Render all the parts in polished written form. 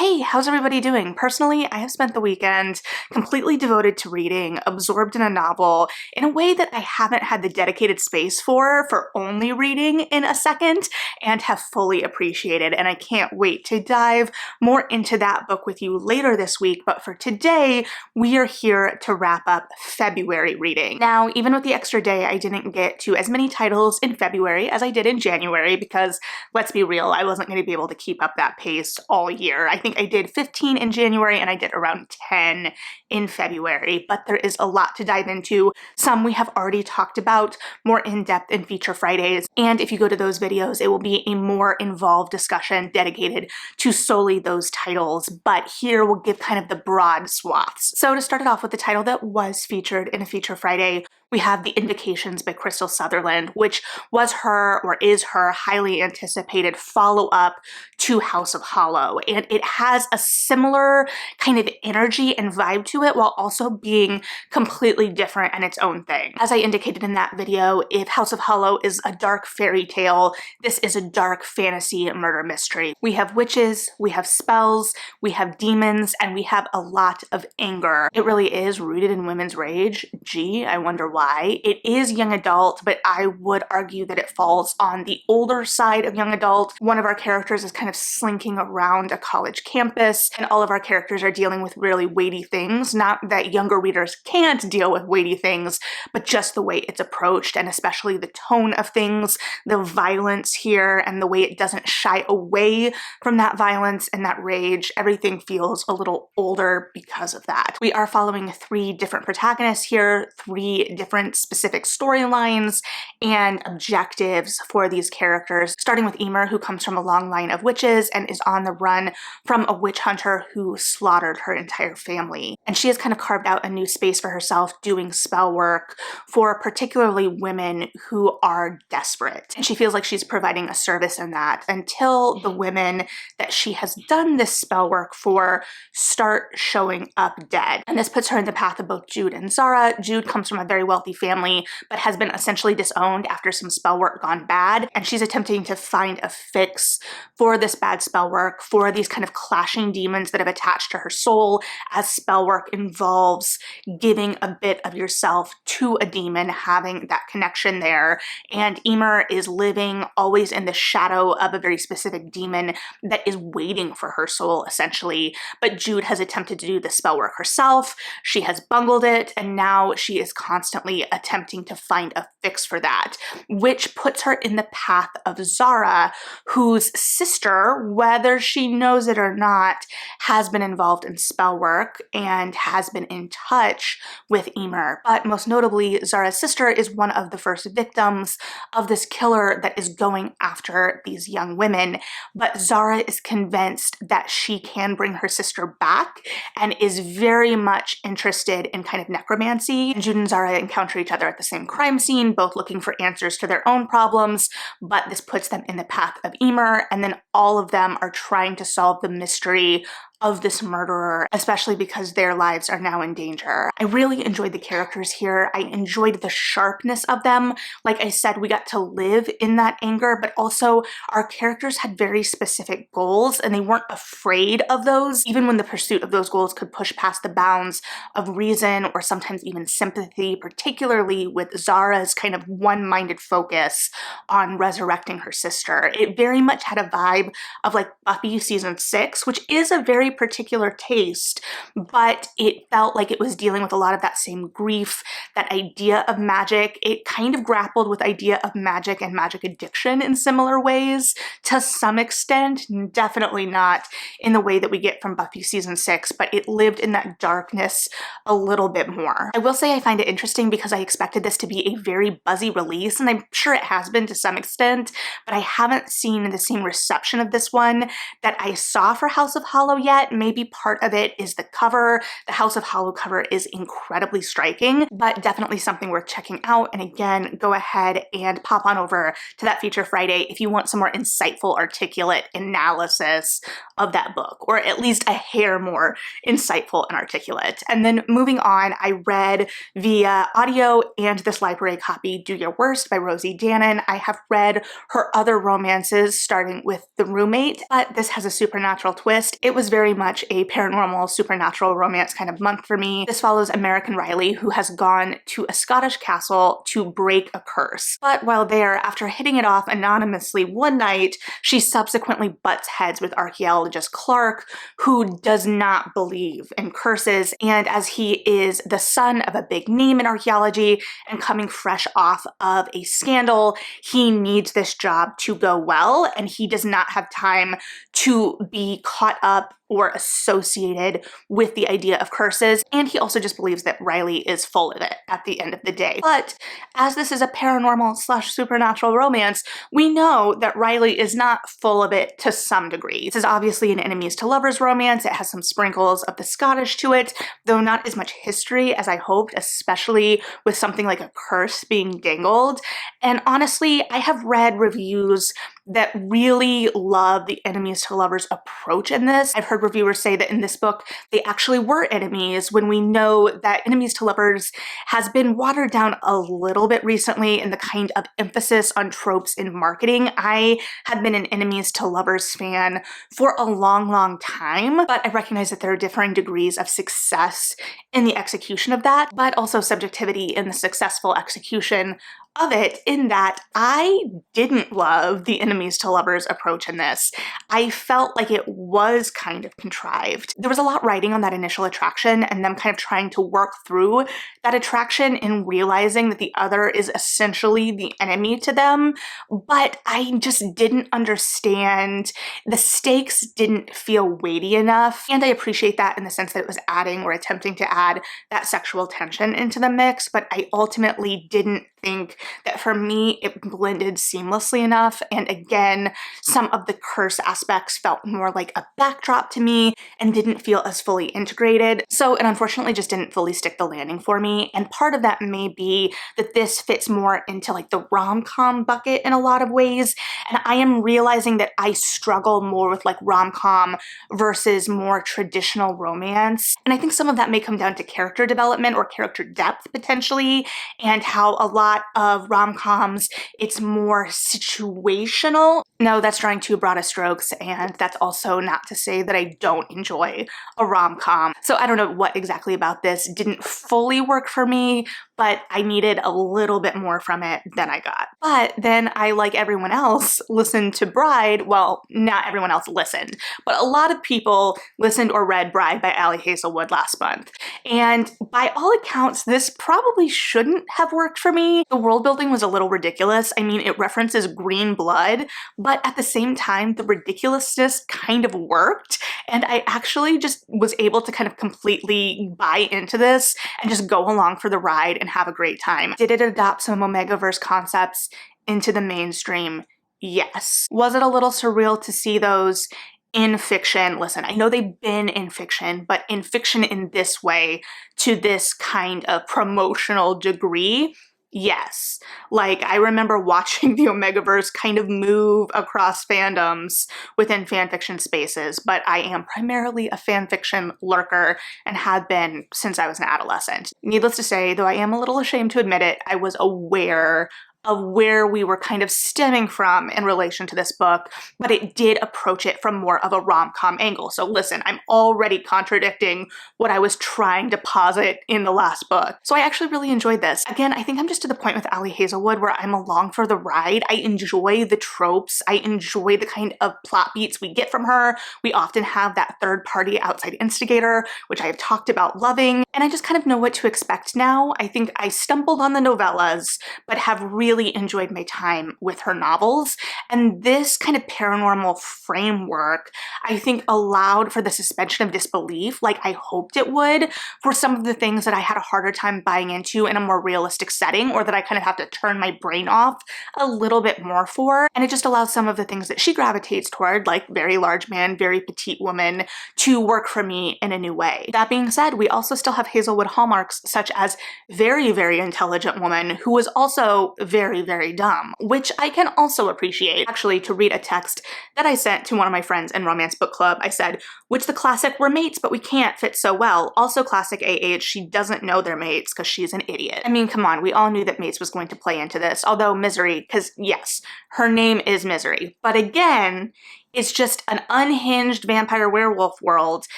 Hey, how's everybody doing? Personally, I have spent the weekend completely devoted to reading, absorbed in a novel in a way that I haven't had the dedicated space for only reading in a second, and have fully appreciated, and I can't wait to dive more into that book with you later this week. But for today, we are here to wrap up February reading. Now, even with the extra day, I didn't get to as many titles in February as I did in January because, let's be real, I wasn't going to be able to keep up that pace all year. I think I did 15 in January and I did around 10 in February, but there is a lot to dive into. Some we have already talked about more in depth in Feature Fridays, and if you go to those videos, it will be a more involved discussion dedicated to solely those titles, but here we'll give kind of the broad swaths. So to start it off with the title that was featured in a Feature Friday, we have The Indications by Crystal Sutherland, which was her, or is her, highly anticipated follow-up to House of Hollow. And it has a similar kind of energy and vibe to it while also being completely different and its own thing. As I indicated in that video, if House of Hollow is a dark fairy tale, this is a dark fantasy murder mystery. We have witches, we have spells, we have demons, and we have a lot of anger. It really is rooted in women's rage. Gee, I wonder why. It is young adult, but I would argue that it falls on the older side of young adult. One of our characters is kind of slinking around a college campus, and all of our characters are dealing with really weighty things. Not that younger readers can't deal with weighty things, but just the way it's approached, and especially the tone of things, the violence here, and the way it doesn't shy away from that violence and that rage. Everything feels a little older because of that. We are following three different protagonists here, three different specific storylines and objectives for these characters, starting with Emer, who comes from a long line of witches and is on the run from a witch hunter who slaughtered her entire family. And she has kind of carved out a new space for herself doing spell work for particularly women who are desperate. And she feels like she's providing a service in that until the women that she has done this spell work for start showing up dead. And this puts her in the path of both Jude and Zara. Jude comes from a very wealthy family, but has been essentially disowned after some spell work gone bad, and she's attempting to find a fix for this bad spell work, for these kind of clashing demons that have attached to her soul, as spell work involves giving a bit of yourself to a demon, having that connection there. And Emer is living always in the shadow of a very specific demon that is waiting for her soul, essentially. But Jude has attempted to do the spell work herself. She has bungled it, and now she is constantly attempting to find a fix for that, which puts her in the path of Zara, whose sister, whether she knows it or not, has been involved in spell work and has been in touch with Emer. But most notably, Zara's sister is one of the first victims of this killer that is going after these young women. But Zara is convinced that she can bring her sister back and is very much interested in kind of necromancy. Jude and Zara encounter each other at the same crime scene, both looking for answers to their own problems, but this puts them in the path of Emer, and then all of them are trying to solve the mystery of this murderer, especially because their lives are now in danger. I really enjoyed the characters here. I enjoyed the sharpness of them. Like I said, we got to live in that anger, but also our characters had very specific goals and they weren't afraid of those, even when the pursuit of those goals could push past the bounds of reason or sometimes even sympathy, particularly with Zara's kind of one-minded focus on resurrecting her sister. It very much had a vibe of like Buffy season 6, which is a very particular taste, but it felt like it was dealing with a lot of that same grief, that idea of magic. It kind of grappled with idea of magic and magic addiction in similar ways to some extent, definitely not in the way that we get from Buffy season 6, but it lived in that darkness a little bit more. I will say I find it interesting because I expected this to be a very buzzy release, and I'm sure it has been to some extent, but I haven't seen the same reception of this one that I saw for House of Hollow yet. Maybe part of it is the cover. The House of Hollow cover is incredibly striking, but definitely something worth checking out. And again, go ahead and pop on over to that Feature Friday if you want some more insightful, articulate analysis of that book, or at least a hair more insightful and articulate. And then moving on, I read via audio and this library copy, Do Your Worst by Rosie Danan. I have read her other romances, starting with The Roommate, but this has a supernatural twist. It was very very much a paranormal, supernatural romance kind of month for me. This follows American Riley, who has gone to a Scottish castle to break a curse. But while there, after hitting it off anonymously one night, she subsequently butts heads with archaeologist Clark, who does not believe in curses. And as he is the son of a big name in archaeology and coming fresh off of a scandal, he needs this job to go well, and he does not have time to be caught up or associated with the idea of curses, and he also just believes that Riley is full of it at the end of the day. But as this is a paranormal slash supernatural romance, we know that Riley is not full of it to some degree. This is obviously an enemies to lovers romance. It has some sprinkles of the Scottish to it, though not as much history as I hoped, especially with something like a curse being dangled. And honestly, I have read reviews that really love the enemies to lovers approach in this. I've heard reviewers say that in this book, they actually were enemies, when we know that enemies to lovers has been watered down a little bit recently in the kind of emphasis on tropes in marketing. I have been an enemies to lovers fan for a long time, but I recognize that there are differing degrees of success in the execution of that, but also subjectivity in the successful execution of it, in that I didn't love the enemies to lovers approach in this. I felt like it was kind of contrived. There was a lot riding on that initial attraction and them kind of trying to work through that attraction and realizing that the other is essentially the enemy to them, but I just didn't understand. The stakes didn't feel weighty enough, and I appreciate that in the sense that it was adding or attempting to add that sexual tension into the mix, but I ultimately didn't think that for me it blended seamlessly enough. And again, some of the curse aspects felt more like a backdrop to me and didn't feel as fully integrated. So it unfortunately just didn't fully stick the landing for me. And part of that may be that this fits more into like the rom-com bucket in a lot of ways. And I am realizing that I struggle more with like rom-com versus more traditional romance. And I think some of that may come down to character development or character depth potentially, and how a lot of rom-coms, it's more situational. No, that's drawing too broad of strokes, and that's also not to say that I don't enjoy a rom-com. So I don't know what exactly about this didn't fully work for me, but I needed a little bit more from it than I got. But then I, like everyone else, listened to Bride. Well, not everyone else listened, but a lot of people listened or read Bride by Ali Hazelwood last month. And by all accounts, this probably shouldn't have worked for me. The world building was a little ridiculous. I mean, it references green blood, but at the same time, the ridiculousness kind of worked. And I actually just was able to kind of completely buy into this and just go along for the ride and have a great time. Did it adopt some Omegaverse concepts into the mainstream? Yes. Was it a little surreal to see those in fiction? Listen, I know they've been in fiction, but in fiction in this way, to this kind of promotional degree, yes. Like, I remember watching the Omegaverse kind of move across fandoms within fanfiction spaces, but I am primarily a fanfiction lurker and have been since I was an adolescent. Needless to say, though I am a little ashamed to admit it, I was aware of where we were kind of stemming from in relation to this book, but it did approach it from more of a rom-com angle. So listen, I'm already contradicting what I was trying to posit in the last book. So I actually really enjoyed this. Again, I think I'm just to the point with Ali Hazelwood where I'm along for the ride. I enjoy the tropes. I enjoy the kind of plot beats we get from her. We often have that third-party outside instigator, which I have talked about loving, and I just kind of know what to expect now. I think I stumbled on the novellas, but have really enjoyed my time with her novels. And this kind of paranormal framework, I think, allowed for the suspension of disbelief, like I hoped it would, for some of the things that I had a harder time buying into in a more realistic setting, or that I kind of have to turn my brain off a little bit more for. And it just allows some of the things that she gravitates toward, like very large man, very petite woman, to work for me in a new way. That being said, we also still have Hazelwood hallmarks, such as very, very intelligent woman who was also very, very dumb, which I can also appreciate. Actually, to read a text that I sent to one of my friends in Romance Book Club, I said, which the classic "we're mates but we can't" fit so well. Also classic AH, she doesn't know they're mates because she's an idiot. I mean, come on, we all knew that mates was going to play into this, although Misery, because yes, her name is Misery. But again, It's just an unhinged vampire werewolf world,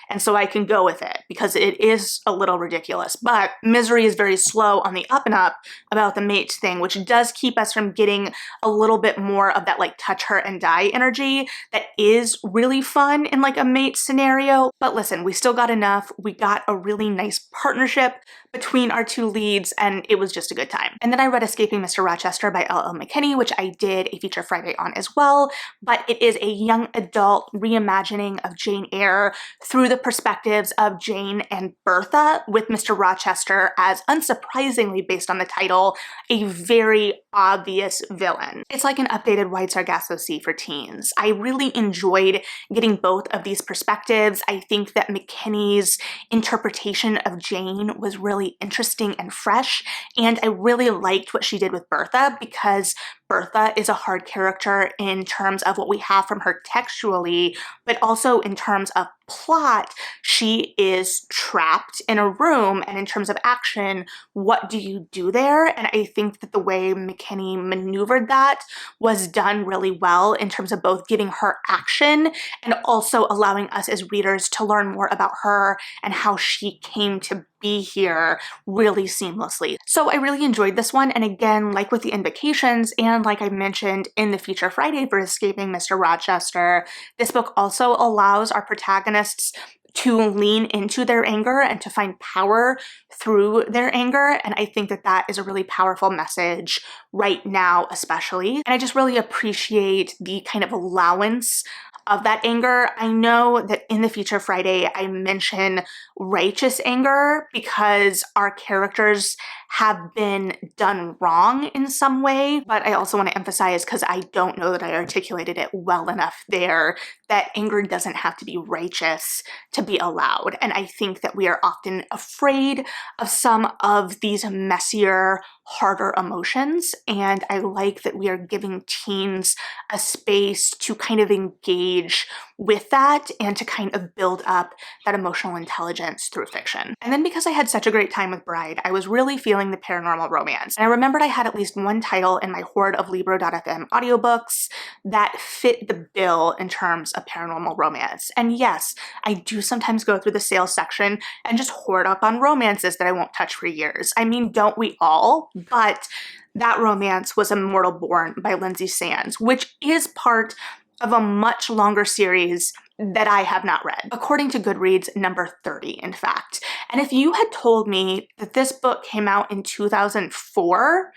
and so I can go with it because it is a little ridiculous. But Misery is very slow on the up and up about the mates thing, which does keep us from getting a little bit more of that like touch her and die energy that is really fun in like a mate scenario. But listen, we still got enough. We got a really nice partnership between our two leads, and it was just a good time. And then I read Escaping Mr. Rochester by L.L. McKinney, which I did a Feature Friday on as well, but it is a young adult reimagining of Jane Eyre through the perspectives of Jane and Bertha, with Mr. Rochester as, unsurprisingly based on the title, a very obvious villain. It's like an updated Wide Sargasso Sea for teens. I really enjoyed getting both of these perspectives. I think that McKinney's interpretation of Jane was really interesting and fresh, and I really liked what she did with Bertha, because Bertha is a hard character in terms of what we have from her textually, but also in terms of plot. She is trapped in a room, and in terms of action, what do you do there? And I think that the way McKinney maneuvered that was done really well in terms of both giving her action and also allowing us as readers to learn more about her and how she came to be here really seamlessly. So I really enjoyed this one, and again, like with the Invocations and like I mentioned in the Feature Friday for Escaping Mr. Rochester, this book also allows our protagonists to lean into their anger and to find power through their anger, and I think that that is a really powerful message right now especially. And I just really appreciate the kind of allowance of that anger. I know that in the Feature Friday I mention righteous anger because our characters have been done wrong in some way, but I also want to emphasize, because I don't know that I articulated it well enough there, that anger doesn't have to be righteous to be allowed. And I think that we are often afraid of some of these messier, harder emotions, and I like that we are giving teens a space to kind of engage with that and to kind of build up that emotional intelligence through fiction. And then because I had such a great time with Bride, I was really feeling the paranormal romance. And I remembered I had at least one title in my hoard of Libro.fm audiobooks that fit the bill in terms of paranormal romance. And yes, I do sometimes go through the sales section and just hoard up on romances that I won't touch for years. I mean, don't we all? But that romance was Immortal Born by Lindsay Sands, which is part of a much longer series that I have not read. According to Goodreads, number 30, in fact. And if you had told me that this book came out in 2004,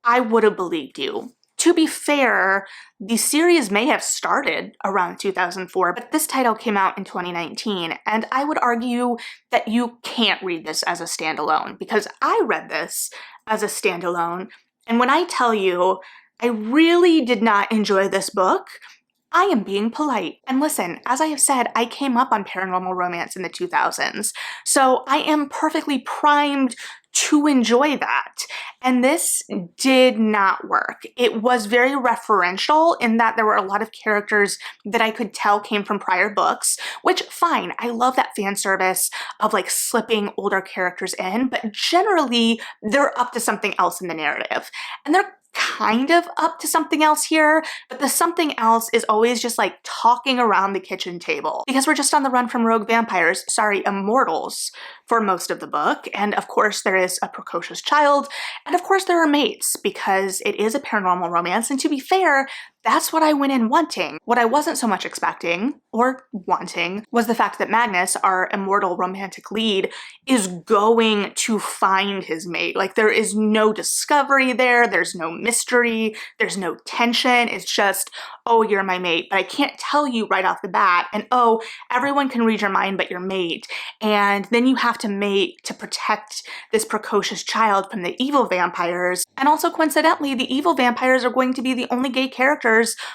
I would have believed you. To be fair, the series may have started around 2004, but this title came out in 2019, and I would argue that you can't read this as a standalone, because I read this as a standalone, and when I tell you I really did not enjoy this book, I am being polite. And listen, as I have said, I came up on paranormal romance in the 2000s, so I am perfectly primed to enjoy that. And this did not work. It was very referential in that there were a lot of characters that I could tell came from prior books, which fine, I love that fan service of like slipping older characters in, but generally they're up to something else in the narrative. And they're kind of up to something else here, but the something else is always just like talking around the kitchen table, because we're just on the run from rogue vampires, sorry, immortals, for most of the book. And of course there is a precocious child, and of course there are mates, because it is a paranormal romance, and to be fair, that's what I went in wanting. What I wasn't so much expecting or wanting was the fact that Magnus, our immortal romantic lead, is going to find his mate. Like, there is no discovery there, there's no mystery, there's no tension. It's just, oh, you're my mate, but I can't tell you right off the bat, and oh, everyone can read your mind but your mate, and then you have to mate to protect this precocious child from the evil vampires. And also coincidentally, the evil vampires are going to be the only gay characters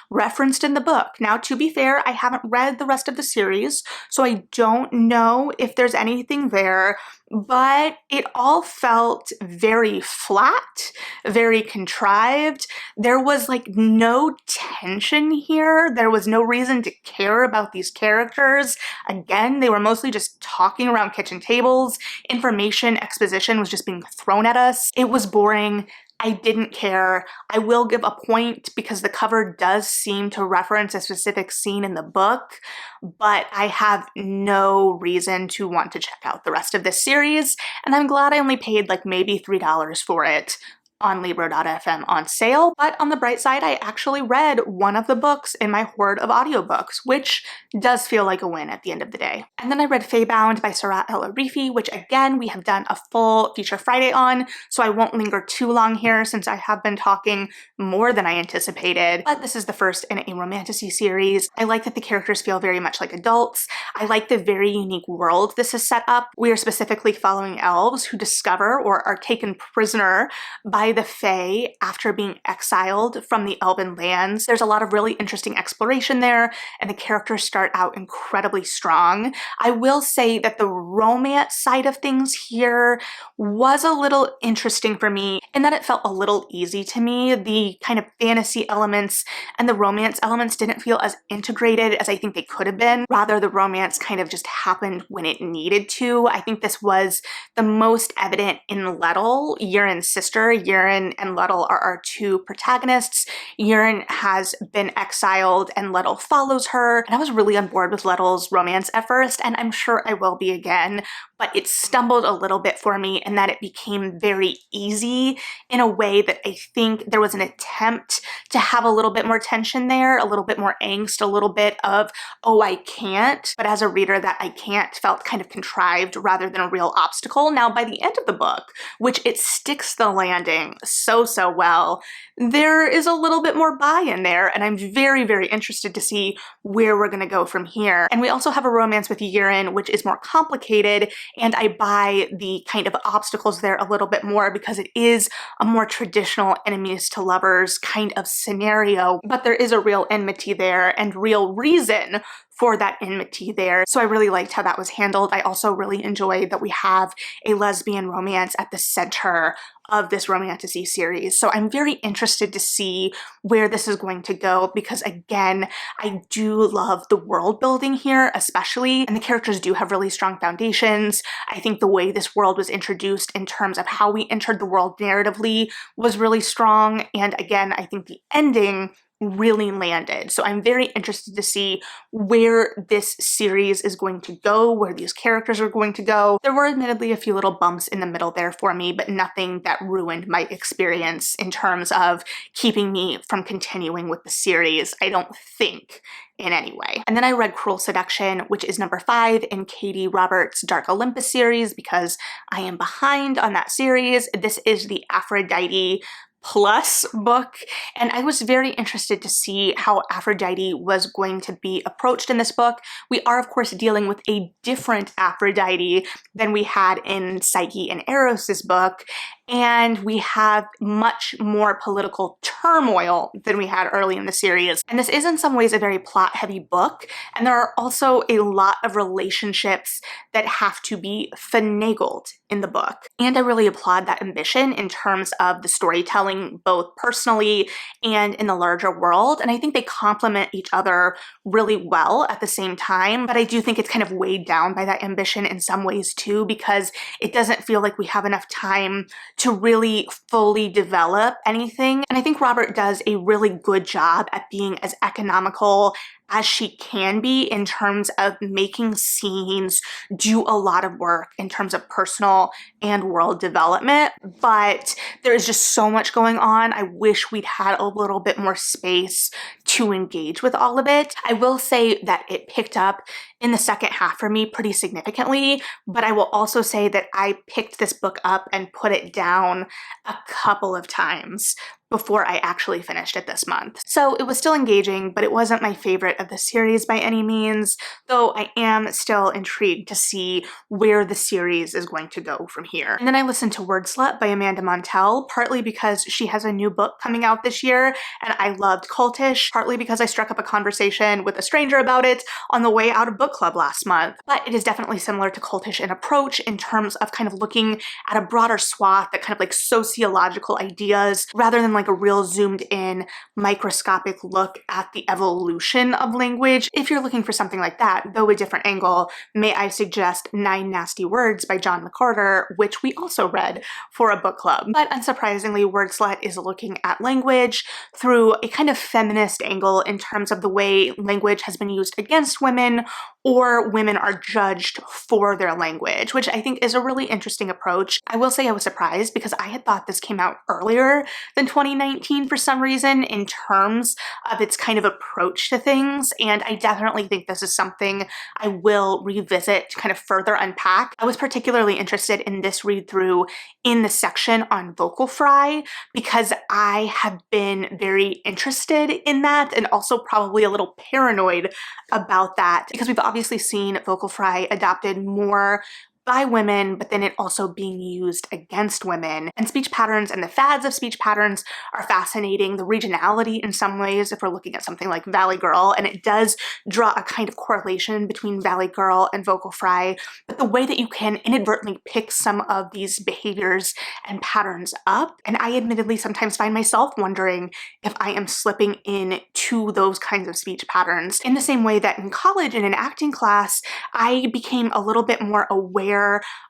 referenced in the book. Now, to be fair, I haven't read the rest of the series, so I don't know if there's anything there, but it all felt very flat, very contrived. There was like no tension here. There was no reason to care about these characters. Again, they were mostly just talking around kitchen tables. Information exposition was just being thrown at us. It was boring. I didn't care. I will give a point because the cover does seem to reference a specific scene in the book, but I have no reason to want to check out the rest of this series, and I'm glad I only paid like maybe $3 for it on Libro.fm on sale. But on the bright side, I actually read one of the books in my hoard of audiobooks, which does feel like a win at the end of the day. And then I read Feybound by El-Arifi, which again, we have done a full Feature Friday on, so I won't linger too long here since I have been talking more than I anticipated. But this is the first in a romantasy series. I like that the characters feel very much like adults. I like the very unique world this is set up. We are specifically following elves who discover or are taken prisoner by the Fae after being exiled from the Elven lands. There's a lot of really interesting exploration there, and the characters start out incredibly strong. I will say that the romance side of things here was a little interesting for me in that it felt a little easy to me. The kind of fantasy elements and the romance elements didn't feel as integrated as I think they could have been. Rather, the romance kind of just happened when it needed to. I think this was the most evident in Lettel, Urien's sister. Urien and Lettel are our two protagonists. Urien has been exiled and Lettel follows her, and I was really on board with Lettel's romance at first, and I'm sure I will be again, but it stumbled a little bit for me in that it became very easy in a way that I think there was an attempt to have a little bit more tension there, a little bit more angst, a little bit of, oh, I can't. But as a reader, that I can't felt kind of contrived rather than a real obstacle. Now, by the end of the book, which it sticks the landing so well, there is a little bit more buy-in there, and I'm very interested to see where we're gonna go from here. And we also have a romance with Urien, which is more complicated, and I buy the kind of obstacles there a little bit more because it is a more traditional enemies to lovers kind of scenario, but there is a real enmity there and real reason for that enmity there. So I really liked how that was handled. I also really enjoyed that we have a lesbian romance at the center of this romantasy series. So I'm very interested to see where this is going to go because again, I do love the world building here especially, and the characters do have really strong foundations. I think the way this world was introduced in terms of how we entered the world narratively was really strong, and again, I think the ending really landed. So I'm very interested to see where this series is going to go, where these characters are going to go. There were admittedly a few little bumps in the middle there for me, but nothing that ruined my experience in terms of keeping me from continuing with the series, I don't think, in any way. And then I read Cruel Seduction, which is number 5 in Katie Roberts' Dark Olympus series because I am behind on that series. This is the Aphrodite Plus book, and I was very interested to see how Aphrodite was going to be approached in this book. We are, of course, dealing with a different Aphrodite than we had in Psyche and Eros's book, and we have much more political turmoil than we had early in the series. And this is in some ways a very plot-heavy book, and there are also a lot of relationships that have to be finagled in the book. And I really applaud that ambition in terms of the storytelling, both personally and in the larger world, and I think they complement each other really well at the same time, but I do think it's kind of weighed down by that ambition in some ways too, because it doesn't feel like we have enough time to really fully develop anything. And I think Robert does a really good job at being as economical as she can be in terms of making scenes do a lot of work in terms of personal and world development, but there is just so much going on. I wish we'd had a little bit more space to engage with all of it. I will say that it picked up in the second half for me pretty significantly, but I will also say that I picked this book up and put it down a couple of times before I actually finished it this month. So it was still engaging, but it wasn't my favorite of the series by any means, though I am still intrigued to see where the series is going to go from here. And then I listened to Wordslut by Amanda Montell, partly because she has a new book coming out this year, and I loved Cultish, partly because I struck up a conversation with a stranger about it on the way out of book club last month. But it is definitely similar to Cultish in approach in terms of kind of looking at a broader swath, that kind of like sociological ideas, rather than like a real zoomed in microscopic look at the evolution of language. If you're looking for something like that, though a different angle, may I suggest 9 Nasty Words by John McCarter, which we also read for a book club. But unsurprisingly, Wordslut is looking at language through a kind of feminist angle in terms of the way language has been used against women, or women are judged for their language, which I think is a really interesting approach. I will say I was surprised because I had thought this came out earlier than 2019 for some reason in terms of its kind of approach to things, and I definitely think this is something I will revisit to kind of further unpack. I was particularly interested in this read through in the section on vocal fry because I have been very interested in that and also probably a little paranoid about that because we've obviously seen vocal fry adopted more by women, but then it also being used against women. And speech patterns and the fads of speech patterns are fascinating. The regionality in some ways, if we're looking at something like Valley Girl, and it does draw a kind of correlation between Valley Girl and vocal fry, but the way that you can inadvertently pick some of these behaviors and patterns up. And I admittedly sometimes find myself wondering if I am slipping into those kinds of speech patterns. In the same way that in college in an acting class, I became a little bit more aware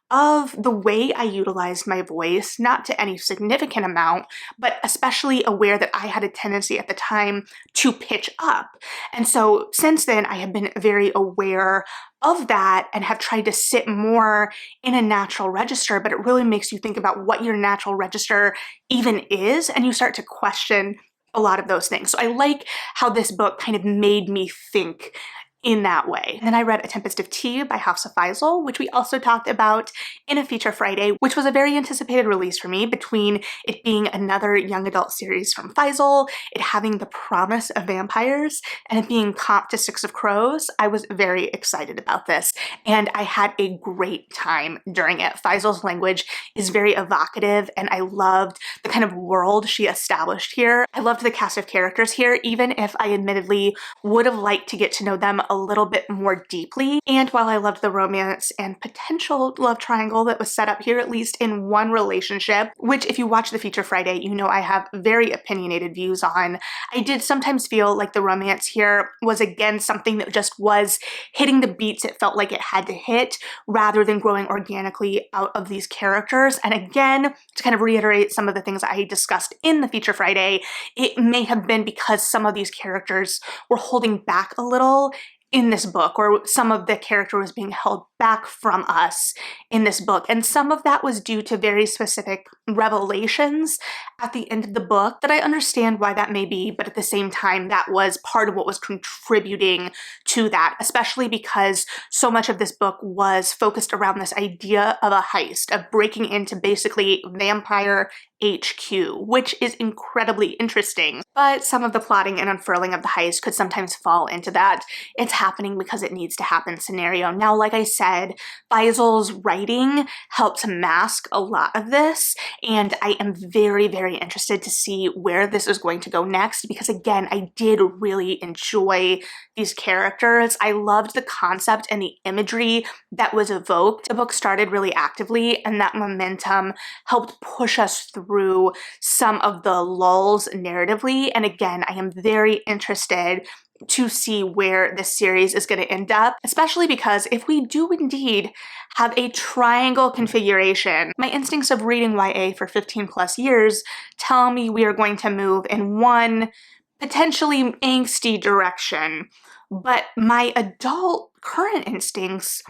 of the way I utilized my voice, not to any significant amount, but especially aware that I had a tendency at the time to pitch up. And so since then, I have been very aware of that and have tried to sit more in a natural register, but it really makes you think about what your natural register even is, and you start to question a lot of those things. So I like how this book kind of made me think in that way. And then I read A Tempest of Tea by Hafsa Faizal, which we also talked about in a Feature Friday, which was a very anticipated release for me between it being another young adult series from Faizal, it having the promise of vampires, and it being comp to Six of Crows. I was very excited about this, and I had a great time during it. Faizal's language is very evocative, and I loved the kind of world she established here. I loved the cast of characters here, even if I admittedly would have liked to get to know them a little bit more deeply. And while I loved the romance and potential love triangle that was set up here, at least in one relationship, which if you watch the Feature Friday, you know I have very opinionated views on, I did sometimes feel like the romance here was again something that just was hitting the beats it felt like it had to hit rather than growing organically out of these characters. And again, to kind of reiterate some of the things I discussed in the Feature Friday, it may have been because some of these characters were holding back a little in this book, or some of the character was being held back from us in this book. And some of that was due to very specific revelations at the end of the book that I understand why that may be, but at the same time, that was part of what was contributing to that, especially because so much of this book was focused around this idea of a heist, of breaking into basically vampire HQ, which is incredibly interesting. But some of the plotting and unfurling of the heist could sometimes fall into that it's happening because it needs to happen scenario. Now, like I said, Faizal's writing helps mask a lot of this, and I am very, very interested to see where this is going to go next because, again, I did really enjoy these characters. I loved the concept and the imagery that was evoked. The book started really actively, and that momentum helped push us through some of the lulls narratively. And again, I am very interested to see where this series is going to end up, especially because if we do indeed have a triangle configuration, my instincts of reading YA for 15 plus years tell me we are going to move in one potentially angsty direction, but my adult current instincts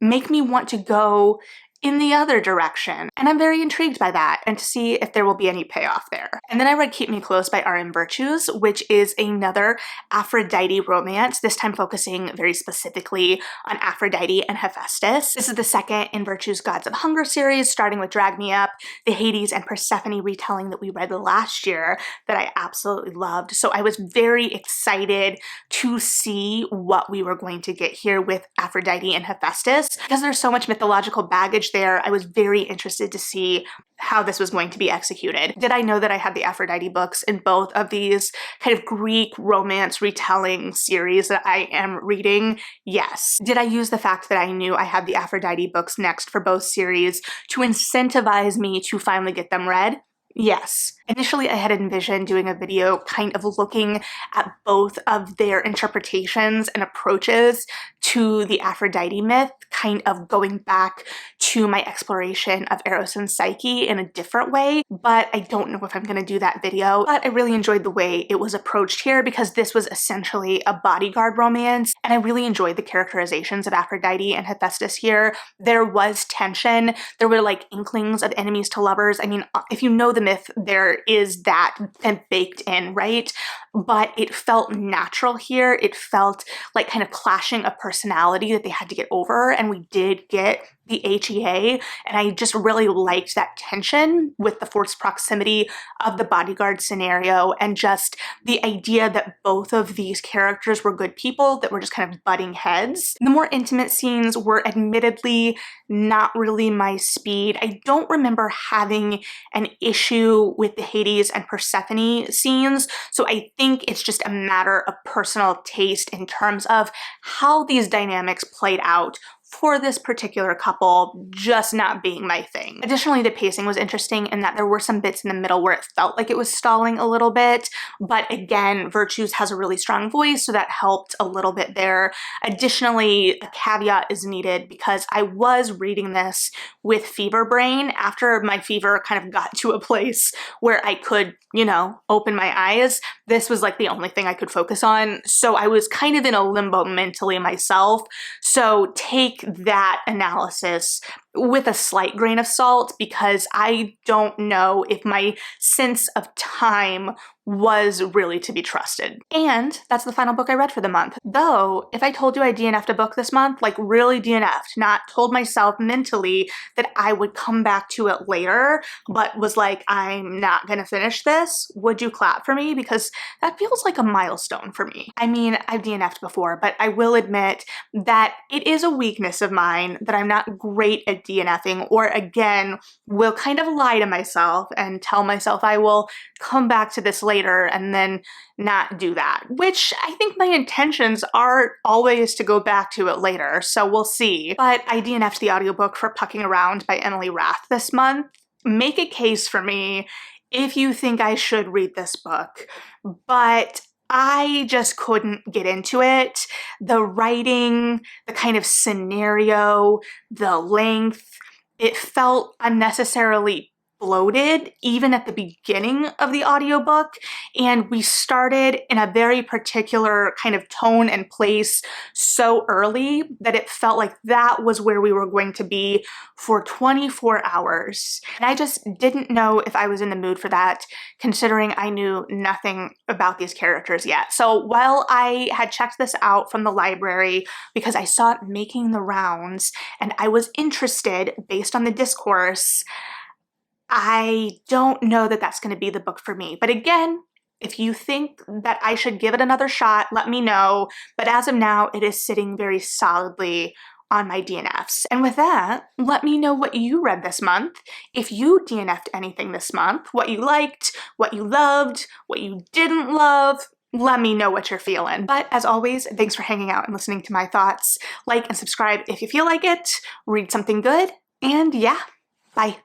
make me want to go in the other direction. And I'm very intrigued by that and to see if there will be any payoff there. And then I read Keep Me Close by R.M. Virtues, which is another Aphrodite romance, this time focusing very specifically on Aphrodite and Hephaestus. This is the second in Virtues' Gods of Hunger series, starting with Drag Me Up, the Hades and Persephone retelling that we read last year that I absolutely loved. So I was very excited to see what we were going to get here with Aphrodite and Hephaestus. Because there's so much mythological baggage there, I was very interested to see how this was going to be executed. Did I know that I had the Aphrodite books in both of these kind of Greek romance retelling series that I am reading? Yes. Did I use the fact that I knew I had the Aphrodite books next for both series to incentivize me to finally get them read? Yes. Initially, I had envisioned doing a video kind of looking at both of their interpretations and approaches to the Aphrodite myth, kind of going back to my exploration of Eros and Psyche in a different way, but I don't know if I'm going to do that video. But I really enjoyed the way it was approached here because this was essentially a bodyguard romance, and I really enjoyed the characterizations of Aphrodite and Hephaestus here. There was tension. There were like inklings of enemies to lovers. I mean, if you know the myth, there is that and baked in, right? But it felt natural here. It felt like kind of clashing of personality that they had to get over, and we did get the HEA, and I just really liked that tension with the forced proximity of the bodyguard scenario and just the idea that both of these characters were good people that were just kind of butting heads. The more intimate scenes were admittedly not really my speed. I don't remember having an issue with the Hades and Persephone scenes, so I think it's just a matter of personal taste in terms of how these dynamics played out for this particular couple just not being my thing. Additionally, the pacing was interesting in that there were some bits in the middle where it felt like it was stalling a little bit, but again, Virtues has a really strong voice, so that helped a little bit there. Additionally, a caveat is needed because I was reading this with fever brain after my fever kind of got to a place where I could, you know, open my eyes. This was like the only thing I could focus on, so I was kind of in a limbo mentally myself. So take that analysis with a slight grain of salt because I don't know if my sense of time was really to be trusted. And that's the final book I read for the month. Though, if I told you I DNF'd a book this month, like really DNF'd, not told myself mentally that I would come back to it later, but was like, I'm not gonna finish this, would you clap for me? Because that feels like a milestone for me. I mean, I've DNF'd before, but I will admit that it is a weakness of mine that I'm not great at DNFing, or again, will kind of lie to myself and tell myself I will come back to this later and then not do that, which I think my intentions are always to go back to it later, so we'll see. But I DNF'd the audiobook for Pucking Around by Emily Rath this month. Make a case for me if you think I should read this book, but I just couldn't get into it. The writing, the kind of scenario, the length, it felt unnecessarily bloated even at the beginning of the audiobook, and we started in a very particular kind of tone and place so early that it felt like that was where we were going to be for 24 hours. And I just didn't know if I was in the mood for that, considering I knew nothing about these characters yet. So while I had checked this out from the library because I saw it making the rounds and I was interested based on the discourse, I don't know that that's going to be the book for me. But again, if you think that I should give it another shot, let me know. But as of now, it is sitting very solidly on my DNFs. And with that, let me know what you read this month. If you DNF'd anything this month, what you liked, what you loved, what you didn't love, let me know what you're feeling. But as always, thanks for hanging out and listening to my thoughts. Like and subscribe if you feel like it. Read something good. And yeah, bye.